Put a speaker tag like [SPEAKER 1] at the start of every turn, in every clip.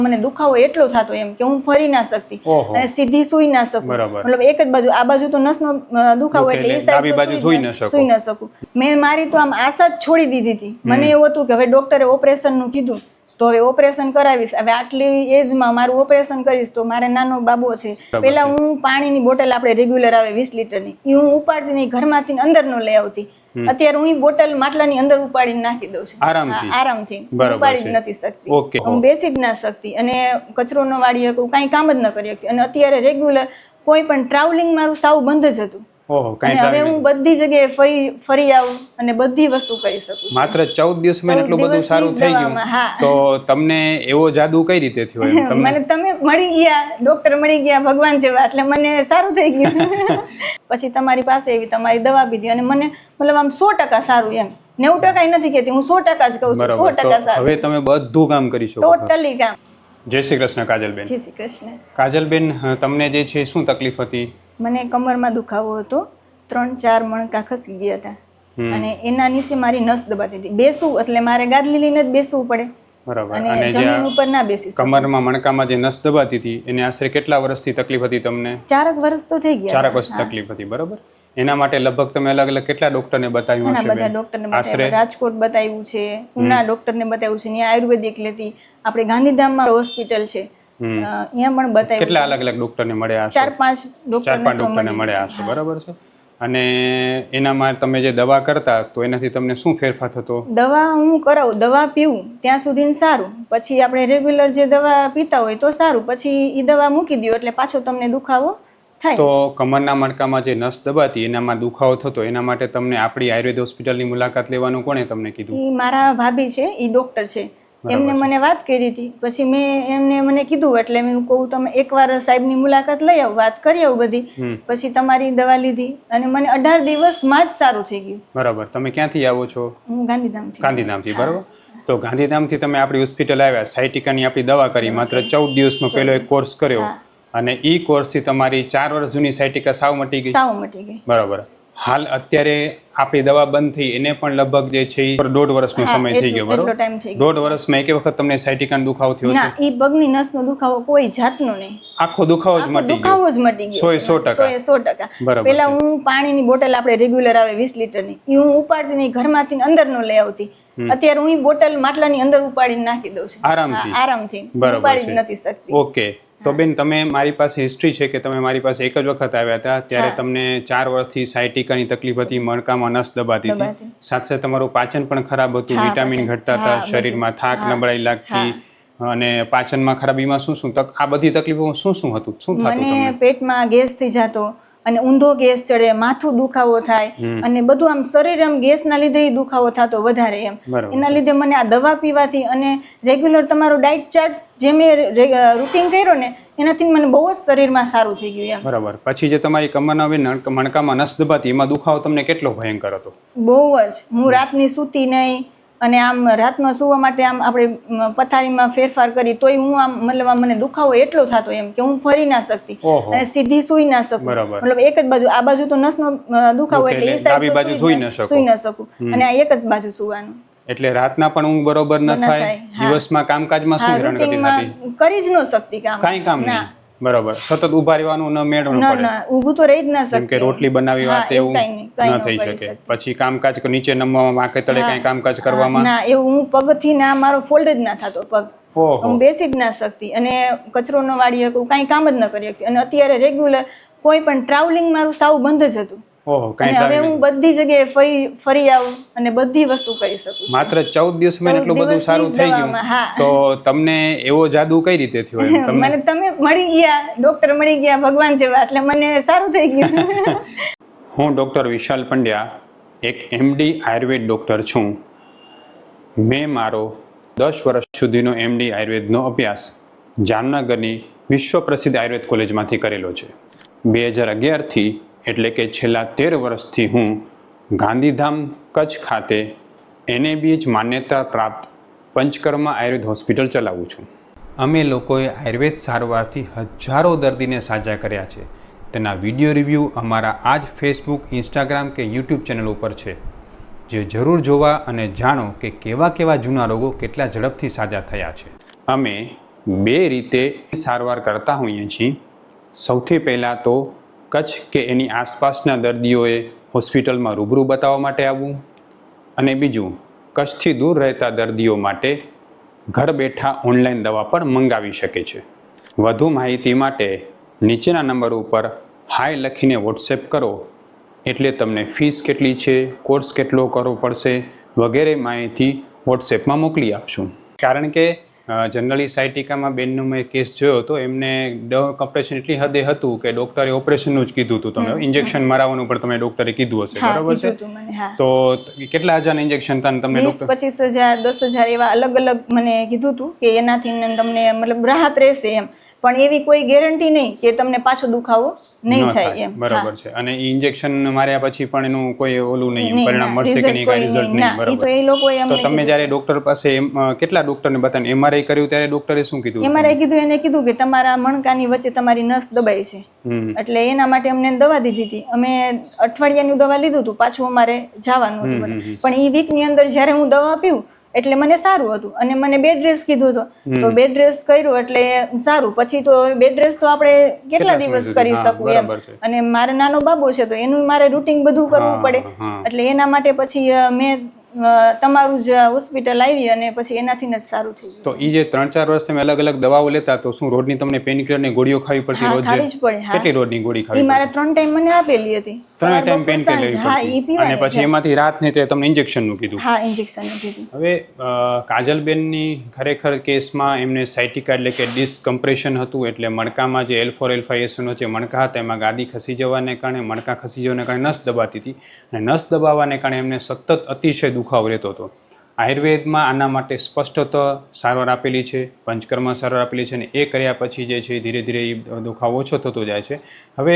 [SPEAKER 1] મને દુખાવો એટલો થતો એમ કે હું ફરી ના શકતી અને સીધી સુઈ ના શકું, મતલબ એક જ બાજુ, આ બાજુ તો નસનો દુખાવો એટલે એ સાઈડ સુઈ ના શકું. મેં મારી તો આમ આશા જ છોડી દીધી હતી. મને એવું હતું કે હવે ડોક્ટરે ઓપરેશન નું કીધું તો હવે ઓપરેશન કરાવીશ. હવે આટલી એજમાં મારું ઓપરેશન કરીશ તો મારે નાનો બાબો છે. પેલા હું પાણીની બોટલ આપણે રેગ્યુલર આવે 20 લીટરની, એ હું ઉપાડતી નહીં, ઘરમાંથી અંદર નો લઈ આવતી. અત્યારે હું બોટલ માટલાની અંદર ઉપાડીને નાખી દઉં છું આરામથી. ઉપાડી જ નથી શકતી, હું બેસી જ ના શકતી અને કચરો ન વાળી શકું, કાંઈ કામ જ ન કરી શકતી. અને અત્યારે રેગ્યુલર કોઈ પણ ટ્રાવેલિંગ મારું સાવ બંધ જ હતું. અને હવે હું બધી જગ્યાએ ફરી આવું અને બધી વસ્તુ કરી શકું.
[SPEAKER 2] માત્ર 14 દિવસમાં એટલું બધું સારું થઈ ગયું. તો તમને એવો જાદુ કઈ રીતે થયો?
[SPEAKER 1] મને તમે મળી ગયા, ડોક્ટર મળી ગયા ભગવાન જેવા, એટલે મને સારું થઈ ગયું. પછી તમારી પાસે એવી તમારી દવા પીધી અને મને મતલબ આમ 100% સારું, એમ 90% નથી કહેતી, હું 100% જ કહું છું. 100% સારું.
[SPEAKER 2] હવે તમે બધું કામ કરી શકો,
[SPEAKER 1] ટોટલી કામ.
[SPEAKER 2] જય શ્રી કૃષ્ણ કાજલબેન.
[SPEAKER 1] જય શ્રી કૃષ્ણ.
[SPEAKER 2] કાજલબેન, તમને જે છે શું તકલીફ હતી?
[SPEAKER 1] મને કમરમાં દુખાવો હતો, 3-4 મણકા ખસી ગયા હતા અને એના નીચે મારી નસ દબાતી હતી. બેસવું એટલે મારે ગાદલી લઈને જ બેસવું પડે.
[SPEAKER 2] બરાબર.
[SPEAKER 1] અને જમીન ઉપર ના બેસી શકું.
[SPEAKER 2] કમરમાં મણકામાં જે નસ દબાતી હતી એને આશરે કેટલા વર્ષથી તકલીફ હતી તમને?
[SPEAKER 1] 4 વર્ષ તો થઈ ગયા.
[SPEAKER 2] 4 વર્ષ તકલીફ હતી, બરાબર. એના માટે લગભગ તમે અલગ અલગ કેટલા ડોક્ટરને બતાવ્યું હશે?
[SPEAKER 1] ઘણા બધા ડોક્ટરને બતાવ્યું. રાજકોટ બતાવ્યું છે, ઉના ડોક્ટરને બતાવ્યું છે, ત્યાં આયુર્વેદિક લેતી, આપણે ગાંધીધામમાં હોસ્પિટલ છે, અહીંયા પણ બતાવ્યું. કેટલા
[SPEAKER 2] અલગ અલગ ડોક્ટરને મળ્યા હશે?
[SPEAKER 1] 4-5
[SPEAKER 2] ડોક્ટરને મળ્યા હશે, બરાબર છે. અને એનામાં તમે જે દવા કરતા તો એનાથી તમને શું ફેરફાર થતો?
[SPEAKER 1] દવા હું કરાવું, દવા પીવું ત્યાં સુધી સારું, પછી આપણે રેગ્યુલર જે દવા પીતા હોય તો સારું, પછી એ દવા મૂકી દો એટલે પાછો તમને દુખાવો થાય.
[SPEAKER 2] તો કમરના મણકામાં જે નસ દબાતી એનામાં દુખાવો થતો, એના માટે તમને આપણી આયુર્વેદ હોસ્પિટલની મુલાકાત લેવાનું કોણે તમને કીધું?
[SPEAKER 1] એ મારા ભાભી છે, એ ડોક્ટર છે, એમને મને વાત કરી હતી. પછી મેં એમને મને કીધું એટલે મેં કહું તમે એકવાર સાહેબની મુલાકાત લઈ આવો, વાત કરી આવો બધી. પછી તમારી દવા લીધી અને મને 18 દિવસમાં જ સારું થઈ ગયું.
[SPEAKER 2] બરાબર. તમે ક્યાંથી આવો છો?
[SPEAKER 1] હું ગાંધીધામથી.
[SPEAKER 2] ગાંધીધામથી, બરાબર. તો ગાંધીધામથી તમે આપણી હોસ્પિટલ આવ્યા, સાયટિકાની આપણી દવા કરી, માત્ર 14 દિવસમાં પહેલો એક કોર્સ કર્યો અને એ કોર્સથી તમારી 4 વર્ષ જૂની સાયટિકા સાવ મટી ગઈ.
[SPEAKER 1] સાવ મટી ગઈ,
[SPEAKER 2] બરાબર. હાલ અત્યારે આપણી દવા બંધ થઈ એને પણ લગભગ જે છે 1.5 વર્ષનો સમય થઈ ગયો, બરાબર. 1.5 વર્ષમાં એક વખત તમને સાયટિકાનો દુખાવો થયો છે?
[SPEAKER 1] ના, ઈ પગની નસનો દુખાવો કોઈ જાતનો નહીં.
[SPEAKER 2] આખો દુખાવો જ મટી ગયો?
[SPEAKER 1] દુખાવો જ મટી ગયો
[SPEAKER 2] 100%.
[SPEAKER 1] બરાબર. પેલા હું પાણીની બોટલ આપણે રેગ્યુલર આવે 20 લીટરની, એ હું ઉપાડતી નહીં, ઘરમાંથી અંદર નો લઈ આવતી. અત્યારે હું બોટલ માટલાની અંદર ઉપાડીને નાખી દઉં છું આરામથી. ઉપાડી જ નથી શકતી.
[SPEAKER 2] ઓકે. તો બેન, તમે મારી પાસે હિસ્ટ્રી છે કે તમે મારી પાસે એક જ વખત આવ્યા હતા, ત્યારે તમને 4 વર્ષથી સાયટિકાની તકલીફ હતી, મણકામાં નસ દબાતી હતી, સાથે તમારું પાચન પણ ખરાબ હતું, વિટામિન ઘટતા હતા, શરીરમાં થાક નબળાઈ લાગતી અને પાચનમાં ખરાબીમાં શું આ બધી તકલીફો શું હતું? શું થતું?
[SPEAKER 1] મને પેટમાં ગેસ થઈ જતો અને ઊંધો ગેસ ચડે, માથું દુખાવો થાય અને બધું આમ શરીર આમ ગેસના લીધે દુખાવો થતો વધારે એમ. એના લીધે મને આ દવા પીવાથી અને રેગ્યુલર તમારો ડાયટ ચાર્ટ જે મેં રૂટીન કર્યો ને એનાથી મને બહુ જ શરીરમાં સારું થઈ ગયું એમ.
[SPEAKER 2] બરાબર. પછી જે તમારી કમરના મણકામાં નસ દબાતી એમાં દુખાવો તમને કેટલો ભયંકર હતો?
[SPEAKER 1] બહુ જ. હું રાતની સૂતી નહીં અને આમ રાતમાં સુવા માટે આમ આપણે પથારીમાં ફેરફાર કરી તોય હું આમ મતલબ મને દુખાવો એટલો થતો એમ કે હું ફરી ના શકતી અને સીધી સુઈ ના શકું, મતલબ એક જ બાજુ, આ બાજુ તો નસનો દુખાવો એટલે એ સાઈડ સુઈ ના શકું અને આ એક જ બાજુ સુવાનું.
[SPEAKER 2] એટલે રાતના પણ ઊંઘ બરોબર ન થાય, દિવસમાં કામકાજમાં શું હેરાન કરતી હતી?
[SPEAKER 1] કરી જ ન શકતી કામ,
[SPEAKER 2] કાંઈ કામ નહીં. બરાબર. સતત ઉભા રહેવાનું ન મેળવું પડે,
[SPEAKER 1] ઊભું તો રહી જ ના શકતી.
[SPEAKER 2] કે રોટલી બનાવી વાત એવું ન થઈ શકે. પછી કામકાજ નીચે નમવામાં, માકે તળે કઈ કામકાજ કરવામાં
[SPEAKER 1] ના, એવું હું પગથી ના, મારો ફોલ્ડ જ ના થતો પગ, હું બેસી જ ના શકતી અને કચરો ન વાળી શકું, કાંઈ કામ જ ન કરી શકતી. અને અત્યારે રેગ્યુલર કોઈ પણ ટ્રાવેલિંગ મારું સાવ બંધ જ હતું. અને હવે હું બધી જગ્યાએ ફરી આવું અને બધી વસ્તુ કરી શકું.
[SPEAKER 2] માત્ર 14 દિવસમાં એટલું બધું સારું થઈ ગયું. તો તમને એવો જાદુ કઈ રીતે થયો?
[SPEAKER 1] મને તમે મળી ગયા, ડોક્ટર મળી ગયા ભગવાન જેવા, એટલે મને સારું થઈ ગયું.
[SPEAKER 2] હું ડોક્ટર વિશાલ પંડ્યા, એક MD આયુર્વેદ ડોક્ટર છું. મેં મારો 10 વર્ષ સુધીનો MD આયુર્વેદનો અભ્યાસ જામનગરની વિશ્વ પ્રસિદ્ધ આયુર્વેદ કોલેજમાંથી કરેલો છે. 2011થી એટલે કે છેલ્લા 13 વર્ષથી હું ગાંધીધામ કચ્છ ખાતે NABH માન્યતા પ્રાપ્ત પંચકર્મા આયુર્વેદ હોસ્પિટલ ચલાવું છું. અમે લોકોએ આયુર્વેદ સારવારથી હજારો દર્દીને સાજા કર્યા છે. તેના વિડીયો રિવ્યૂ અમારા આ જ ફેસબુક, ઇન્સ્ટાગ્રામ કે યુટ્યુબ ચેનલ ઉપર છે, જે જરૂર જોવા અને જાણો કે કેવા જૂના રોગો કેટલા ઝડપથી સાજા થયા છે. અમે બે રીતે સારવાર કરતા હોઈએ છીએ. સૌથી પહેલાં તો કચ્છ કે એની આસપાસના દર્દીઓએ હોસ્પિટલમાં રૂબરૂ બતાવવા માટે આવવું, અને બીજું કચ્છથી દૂર રહેતા દર્દીઓ માટે ઘર બેઠા ઓનલાઈન દવા પણ મંગાવી શકે છે. વધુ માહિતી માટે નીચેના નંબર ઉપર હાય લખીને વોટ્સએપ કરો, એટલે તમને ફીસ કેટલી છે, કોર્સ કેટલો કરવો પડશે વગેરે માહિતી વોટ્સએપમાં મોકલી આપશું. કારણ કે જનરલી સાયટિકામાં બેનનો મેં કેસ જોયો હતો, એમને કમ્પ્રેશન એટલી હદે હતું કે ડૉક્ટરે ઓપરેશનનું જ કીધું હતું. તમે ઇન્જેક્શન મરાવવાનું પણ તમે ડૉક્ટરે કીધું હશે, બરાબર છે? તો કેટલા હજારના ઇન્જેક્શન હતા તમને?
[SPEAKER 1] 20-25,000 10,000 એવા અલગ અલગ મને કીધું હતું કે એનાથી તમને મતલબ રાહત રહેશે એમ, પણ એવી કોઈ ગેરંટી નહીં કે તમને પાછો દુખાવો નહીં થાય એમ.
[SPEAKER 2] બરાબર છે. અને ઇન્જેક્શન માર્યા પછી પણ એનું કોઈ ઓલું નહીં, પરિણામ મળશે કે નહીં, કોઈ રિઝલ્ટ નહીં, બરાબર?
[SPEAKER 1] તો એ લોકોએ
[SPEAKER 2] તો તમે જ્યારે ડોક્ટર પાસે કેટલા ડોક્ટરને બતાવીને એમઆરઆઈ કર્યું ત્યારે ડોક્ટરે શું કીધું?
[SPEAKER 1] એમઆરઆઈ કીધું, એને કીધું કે તમારા મણકાની વચ્ચે તમારી નસ દબાઈ છે, એટલે એના માટે અમને દવા દીધી હતી. અમે અઠવાડિયાની દવા લીધું હતું, પાછું અમારે જવાનું હતું, પણ એ વીકની અંદર જ્યારે હું દવા પીવું એટલે મને સારું હતું, અને મને બેડ રેસ્ટ કીધું હતું, તો બેડ રેસ્ટ કર્યું એટલે સારું. પછી તો બેડ રેસ્ટ તો આપણે કેટલા દિવસ કરી શકું એમ, અને મારે નાનો બાબો છે તો એનું મારે રૂટીન બધું કરવું પડે, એટલે એના માટે પછી મેં તમારું જ હોસ્પિટલ આવી અને પછી એનાથી જ સારું થયું.
[SPEAKER 2] તો એ જે 3-4 વર્ષ તમે અલગ અલગ દવાઓ લેતા, તો શું રોજની તમને પેનકિલરની ગોળીઓ ખાવી પડતી? રોજ
[SPEAKER 1] ખાવી જ પડે.
[SPEAKER 2] કેટલી રોજની ગોળી ખાવી?
[SPEAKER 1] મારે 3 ટાઈમ મને આપેલી હતી.
[SPEAKER 2] 3 ટાઈમ પેનકિલર લેવી પડતી, અને પછી એમાંથી રાત ને તે તમને ઇન્જેક્શનનું કીધું?
[SPEAKER 1] હા, ઇન્જેક્શનનું કીધું.
[SPEAKER 2] હવે કાજલબેનની ખરેખર કેસમાં એમને સાયટિકા એટલે કે ડિસ્કમ્પ્રેશન હતું, એટલે મણકામાં જે L4 L5S1 જે મણકા હતા એમાં ગાદી ખસી જવાને કારણે, મણકા ખસી જવાને કારણે નસ દબાતી હતી, અને નસ દબાવવાને કારણે એમને સતત અતિશય દુખાવો રહેતો હતો. આયુર્વેદમાં આના માટે સ્પષ્ટ સારવાર આપેલી છે, પંચકર્મ સારવાર આપેલી છે, અને એ કર્યા પછી જે છે ધીરે ધીરે એ દુખાવો ઓછો થતો જાય છે. હવે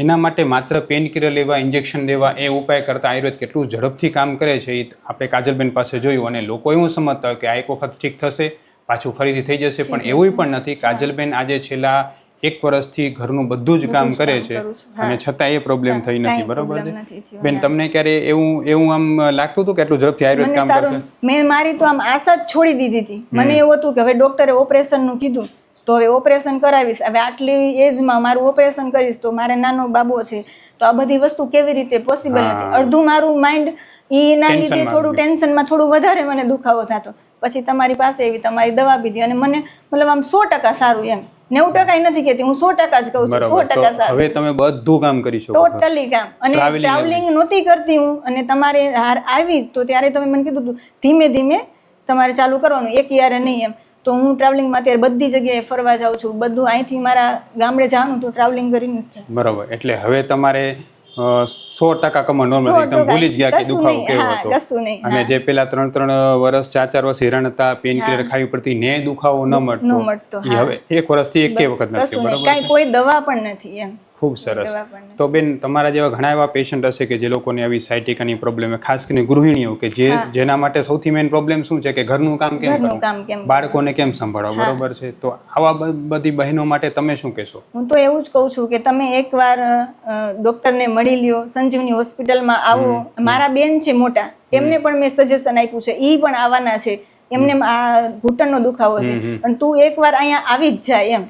[SPEAKER 2] એના માટે માત્ર પેનકિલર લેવા, ઇન્જેક્શન દેવા એ ઉપાય કરતાં આયુર્વેદ કેટલું ઝડપથી કામ કરે છે એ આપણે કાજલબેન પાસે જોયું, અને લોકો એવું સમજતા હોય કે આ એક વખત ઠીક થશે, પાછું ફરીથી થઈ જશે, પણ એવું પણ નથી. કાજલબેન આજે છેલ્લા 1 વર્ષથી ઘરનું બધું જ કામ કરે છે, અને છતાં એ પ્રોબ્લેમ થઈ નથી, બરોબર છે બેન? તમને ક્યારે એવું આમ લાગતું હતું કે એટલું ઝડપથી આયુર્વેદ કામ કરશે?
[SPEAKER 1] મેં મારી તો આમ આશા જ છોડી દીધી હતી. મને એવું હતું કે હવે ડોક્ટરે ઓપરેશનનું કીધું તો હવે ઓપરેશન કરાવીશ, હવે આટલી એજમાં મારું ઓપરેશન કરીશ તો મારે નાનો બાબો છે, તો આ બધી વસ્તુ કેવી રીતે પોસિબલ નથી. અડધું મારું માઇન્ડ એના લીધે થોડું ટેન્શનમાં થોડું વધારે મને દુખાવો થતો. પછી તમારી પાસે એવી તમારી દવા પીધી, અને મને મતલબ આમ 100% સારું એમ. 90% નથી કહેતી, હું 100% જ કહું છું. 100% સારું.
[SPEAKER 2] હવે તમે બધું કામ કરી શકો,
[SPEAKER 1] ટોટલી કામ. અને ટ્રાવેલિંગ નહોતી કરતી હું, અને તમારે હાર આવી તો ત્યારે તમે મને કીધું હતું ધીમે ધીમે તમારે ચાલુ કરવાનું, એક યારે નહીં એમ. તો હું ટ્રાવેલિંગમાં અત્યારે બધી જગ્યાએ ફરવા જાઉં છું, બધું અહીંથી મારા ગામડે જવાનું તો ટ્રાવેલિંગ કરીને જ.
[SPEAKER 2] બરાબર. એટલે હવે તમારે 100% કમર નોર્મલ, એકદમ ભૂલી જ ગયા કે દુખાવો કેવો હતો. અને જે પેલા 3 વર્ષ 4 વર્ષ હેરાન હતા, પેનકિલર ખાવી પડતી, ને દુખાવો ન મળતો, હવે 1 વર્ષથી એક વખત નથી, બરાબર?
[SPEAKER 1] કાંઈ કોઈ દવા પણ નથી એમ.
[SPEAKER 2] ખૂબ સરસ. તો બેન, તમારા જેવા ઘણા એવા પેશન્ટ હશે કે જે લોકોને આવી સાયટિકાની પ્રોબ્લેમ, ખાસ કરીને ગૃહિણીઓ કે જેના માટે સૌથી મેઇન પ્રોબ્લેમ શું છે કે ઘરનું કામ કેમ કરવું, બાળકોને કેમ સંભાળવા, બરોબર છે? તો આવા બધી બહેનો માટે તમે શું કહેશો?
[SPEAKER 1] હું તો એવું જ કહું છું કે તમે એકવાર ડોક્ટરને મળી લ્યો, સંજીવની હોસ્પિટલમાં આવો. મારા બેન છે મોટા, એમને પણ મેં સજેશન આપ્યું છે, એ પણ આવવાના છે, એમને આ ઘૂંટણનો દુખાવો છે, અને તું એકવાર અહીંયા આવી જ જાય એમ,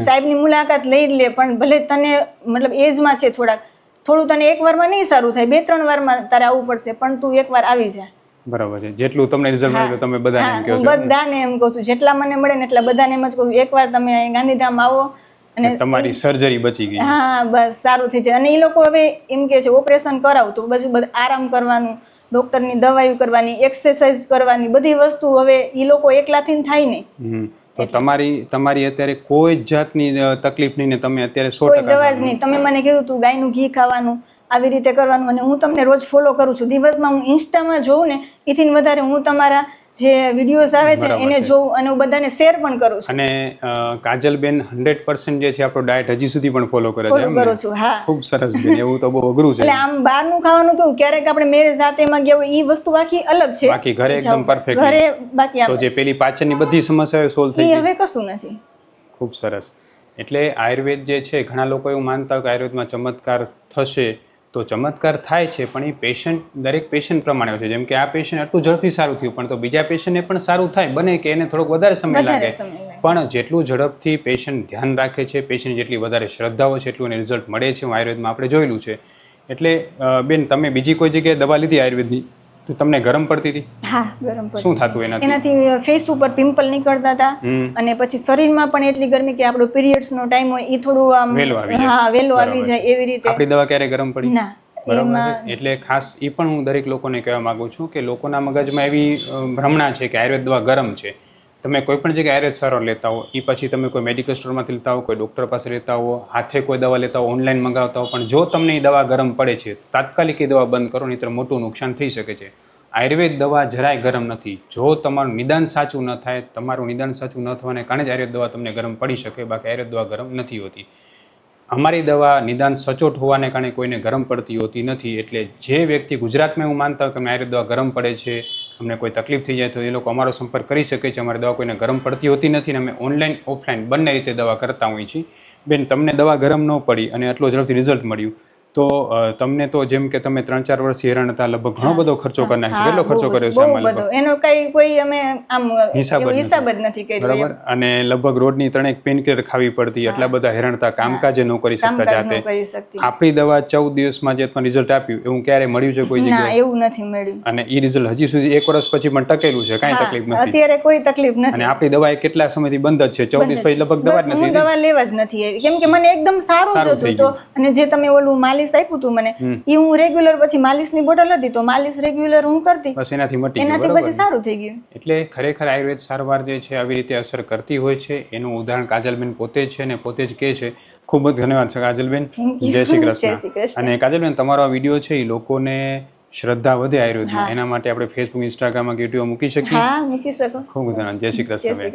[SPEAKER 1] સાહેબની મુલાકાત લઈ લે. પણ ભલે તને મતલબ એજમાં છે થોડું તને એકવારમાં નહીં સારું થાય, 2-3 વારમાં તારે આવવું પડશે, પણ તું એકવાર આવી જા.
[SPEAKER 2] બરાબર છે. જેટલું તમને રિઝલ્ટ મળે તમે બધાને એમ કહો છો?
[SPEAKER 1] બધાને એમ કહું છું, જેટલા મને મળે ને એટલા બધાને એમ જ કહું છું, એકવાર તમે ગાંધીધામ આવો
[SPEAKER 2] અને તમારી સર્જરી બચી ગઈ.
[SPEAKER 1] હા, બસ સારું થઈ જાય. અને એ લોકો હવે એમ કે છે ઓપરેશન કરાવું તો બધું આરામ કરવાનું, ડોક્ટરની દવાઈ કરવાની, એક્સરસાઇઝ કરવાની, બધી વસ્તુ હવે એ લોકો એકલાથી થાય નહીં.
[SPEAKER 2] તો તમારી અત્યારે કોઈ જ જાતની તકલીફ નહીં ને તમે અત્યારે 100%
[SPEAKER 1] કોઈ દવા જ નહીં. તમે મને કીધું તું ગાયનું ઘી ખાવાનું, આવી રીતે કરવાનું, અને હું તમને રોજ ફોલો કરું છું. દિવસમાં હું ઇન્સ્ટામાં જોઉં ને એથી વધારે હું તમારા જે વિડીયોઝ આવે છે એને જોઉં, અને હું બધાને શેર પણ કરું છું.
[SPEAKER 2] અને કાજલબેન 100% જે છે આપણો ડાયટ હજી સુધી પણ ફોલો કરે છે?
[SPEAKER 1] કરું છું. હા,
[SPEAKER 2] ખૂબ સરસ બેન. એવું તો બહુ અઘરું છે.
[SPEAKER 1] એટલે આમ બહારનું ખાવાનું કેવું, ક્યારેક આપણે મેરેજ જાતેમાં ગયા હોય એ વસ્તુ આખી અલગ છે,
[SPEAKER 2] બાકી ઘરે એકદમ પરફેક્ટ.
[SPEAKER 1] ઘરે બાકી
[SPEAKER 2] તો જે પેલી પાચનની બધી સમસ્યાઓ સોલ્વ થઈ
[SPEAKER 1] ગઈ, હવે કશું નથી.
[SPEAKER 2] ખૂબ સરસ. એટલે આયુર્વેદ જે છે, ઘણા લોકો એવું માનતા હોય કે આયુર્વેદમાં ચમત્કાર થશે, તો ચમત્કાર થાય છે, પણ એ દરેક પેશન્ટ પ્રમાણે હોય છે. જેમ કે આ પેશન્ટ આટલું ઝડપથી સારું થયું, પણ તો બીજા પેશન્ટને પણ સારું થાય બને કે એને થોડોક વધારે સમય લાગે, પણ જેટલું ઝડપથી પેશન્ટ ધ્યાન રાખે છે, પેશન્ટ જેટલી વધારે શ્રદ્ધા હોય છે એટલું એને રિઝલ્ટ મળે છે. આયુર્વેદમાં આપણે જોયેલું છે. એટલે બેન, તમે બીજી કોઈ જગ્યાએ દવા લીધી આયુર્વેદની તો તમને ગરમ પડતી હતી?
[SPEAKER 1] હા, ગરમ પડતી.
[SPEAKER 2] શું થતું
[SPEAKER 1] એનાથી ફેસ ઉપર પિમ્પલ નીકળતા હતા અને પછી શરીરમાં પણ એટલી ગરમી કે આપણો પીરિયડ્સ નો ટાઈમ હોય એ થોડું આમ વેલો આવી જાય એવી રીતે.
[SPEAKER 2] આપણી દવા ક્યારે ગરમ પડી?
[SPEAKER 1] ના.
[SPEAKER 2] બરાબર છે. એટલે ખાસ એ પણ હું દરેક લોકોને કહેવા માંગુ છું કે લોકોના મગજમાં એવી ભ્રમણા છે કે આયુર્વેદ દવા ગરમ છે. તમે કોઈ પણ જગ્યાએ આયુર્વેદ સારવાર લેતા હો, એ પછી તમે કોઈ મેડિકલ સ્ટોરમાંથી લેતા હો, કોઈ ડૉક્ટર પાસે લેતા હો, હાથે કોઈ દવા લેતા હો, ઓનલાઈન મંગાવતા હો, પણ જો તમને એ દવા ગરમ પડે છે તાત્કાલિક એ દવા બંધ કરો, નહીંતર મોટું નુકસાન થઈ શકે છે. આયુર્વેદ દવા જરાય ગરમ નથી. જો તમારું નિદાન સાચું ન થાય, તમારું નિદાન સાચું ન થવાને કારણે જ આયુર્વેદ દવા તમને ગરમ પડી શકે, બાકી આયુર્વેદ દવા ગરમ નથી હોતી. અમારી દવા નિદાન સચોટ હોવાને કારણે કોઈને ગરમ પડતી હોતી નથી. એટલે જે વ્યક્તિ ગુજરાતમાં એવું માનતા હોય કે અમને આયુર્વેદ દવા ગરમ પડે છે, અમને કોઈ તકલીફ થઈ જાય, તો એ લોકો અમારો સંપર્ક કરી શકે છે. અમારી દવા કોઈને ગરમ પડતી હોતી નથી અને અમે ઓનલાઈન ઓફલાઈન બંને રીતે દવા કરતા હોઈએ છીએ. બેન, તમને દવા ગરમ ન પડી અને આટલો ઝડપથી રિઝલ્ટ મળ્યું તો તમને તો જેમ કે તમે 3-4 વર્ષથી હેરાન હતા, લગભગ ઘણો બધો ખર્ચો કરી નાખ્યો. કેટલો ખર્ચો કર્યો છે આમાં?
[SPEAKER 1] બધો. એનો કોઈ અમે આમ હિસાબ જ નથી કર્યો.
[SPEAKER 2] બરાબર. અને લગભગ રોજની 3 પેનકિલર ખાવી પડતી, એટલા બધા હેરાન હતા, કામકાજ ન કરી શકતા જાતે. આપણી દવા 14 દિવસમાં જે તમને રિઝલ્ટ આપ્યું એવું ક્યારે મળ્યું છે કોઈ જગ્યાએ?
[SPEAKER 1] ના, એવું નથી મળ્યું.
[SPEAKER 2] અને એ રિઝલ્ટ હજી સુધી 1 વર્ષ પછી પણ ટકેલું છે, કાંઈ તકલીફ નથી?
[SPEAKER 1] અત્યારે કોઈ તકલીફ નથી.
[SPEAKER 2] અને આપણી દવા કેટલા સમયથી બંધ જ છે? 14 દિવસ પછી લગભગ દવા જ નથી.
[SPEAKER 1] દવા લેવા જ નથી આવી, કેમ કે મને એકદમ સારું જ હતું. તો અને જે તમે ઓલું માલિશ આપ્યું હતું મને, એ હું રેગ્યુલર પછી માલિશની બોટલ હતી તો માલિશ રેગ્યુલર હું કરતી,
[SPEAKER 2] બસ એનાથી મટી ગયું.
[SPEAKER 1] એનાથી પછી સારું થઈ ગયું.
[SPEAKER 2] એટલે ખરેખર આયુર્વેદ સારવાર જે છે આવી રીતે અસર કરતી હોય છે. એનું ઉદાહરણ કાજલબેન પોતે જ છે અને પોતે જ કહે છે. ખૂબ જ ધન્યવાદ છે કાજલબેન. જય શ્રી કૃષ્ણ. અને કાજલબેન, તમારો આ વિડીયો છે એ લોકોને શ્રદ્ધા વધે આયુર્વેદમાં, એના માટે આપણે ફેસબુક, ઇન્સ્ટાગ્રામમાં વિડીયો મૂકી શકીએ?
[SPEAKER 1] હા, મૂકી શકો.
[SPEAKER 2] ખૂબ ધન્યવાદ. જય શ્રી કૃષ્ણ.